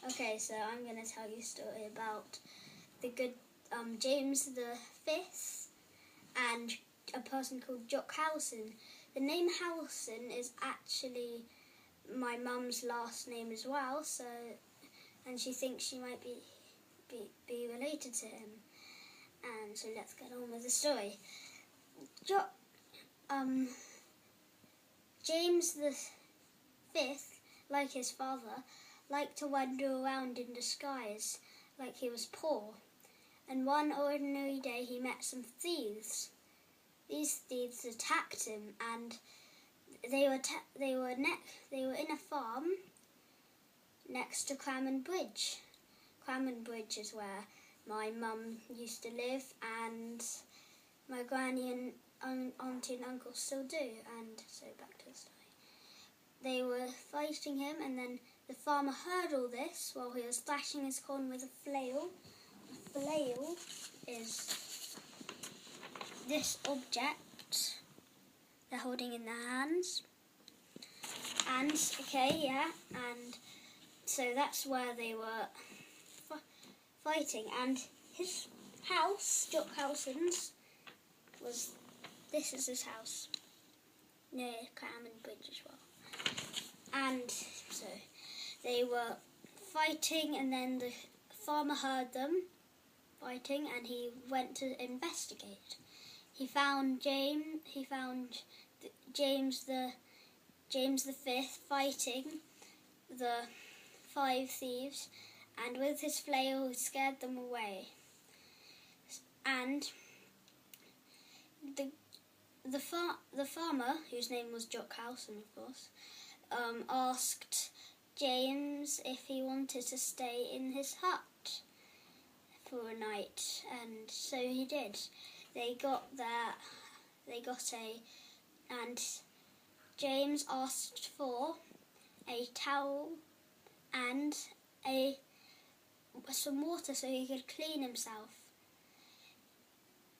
Okay, so I'm going to tell you a story about the good James the Fifth and a person called Jock Howieson. The name Howieson is actually my mum's last name as well, so and she thinks she might be related to him. And so let's get on with the story. James the Fifth, like his father, liked to wander around in disguise like he was poor. And one ordinary day he met some thieves. These thieves attacked him, and they were in a farm next to Cramond Bridge. Cramond Bridge is where my mum used to live, and my granny and auntie and uncle still do. And so back to the story. They were fighting him, and then the farmer heard all this while he was thrashing his corn with a flail. A flail is this object they're holding in their hands. And so that's where they were fighting. And his house, Jock Howson's, this is his house near Cramond Bridge as well. And so they were fighting, and then the farmer heard them fighting, and he went to investigate. He found James the Fifth fighting the 5 thieves, and with his flail he scared them away. And the farmer, whose name was Jock Howieson, of course, asked James if he wanted to stay in his hut for a night, and so he did. They got there, and James asked for a towel and some water so he could clean himself.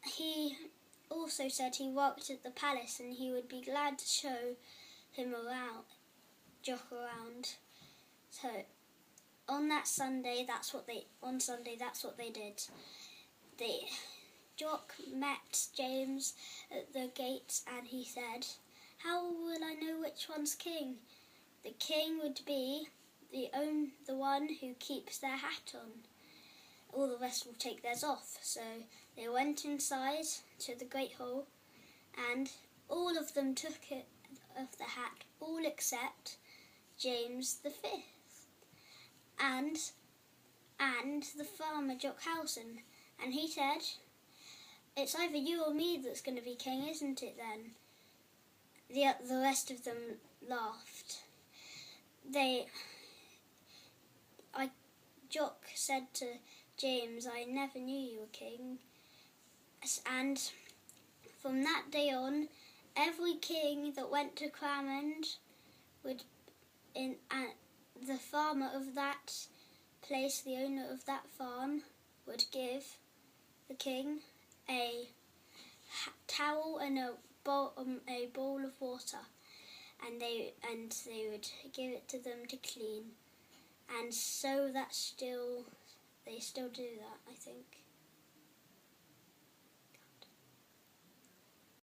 He also said he worked at the palace and he would be glad to show him around, Jock around. So on Sunday, that's what they did. Jock met James at the gates, and he said, "How will I know which one's king? The king would be the one who keeps their hat on. All the rest will take theirs off." So they went inside to the great hall, and all of them took it off the hat, all except James the Fifth and the farmer Jock Howieson. And he said, "It's either you or me that's going to be king, isn't it then?" The rest of them laughed. Jock said to James, "I never knew you were king." And from that day on, every king that went to Cramond the farmer of that place, the owner of that farm, would give the king a towel and a bowl of water, and they would give it to them to clean. And so they still do that, I think.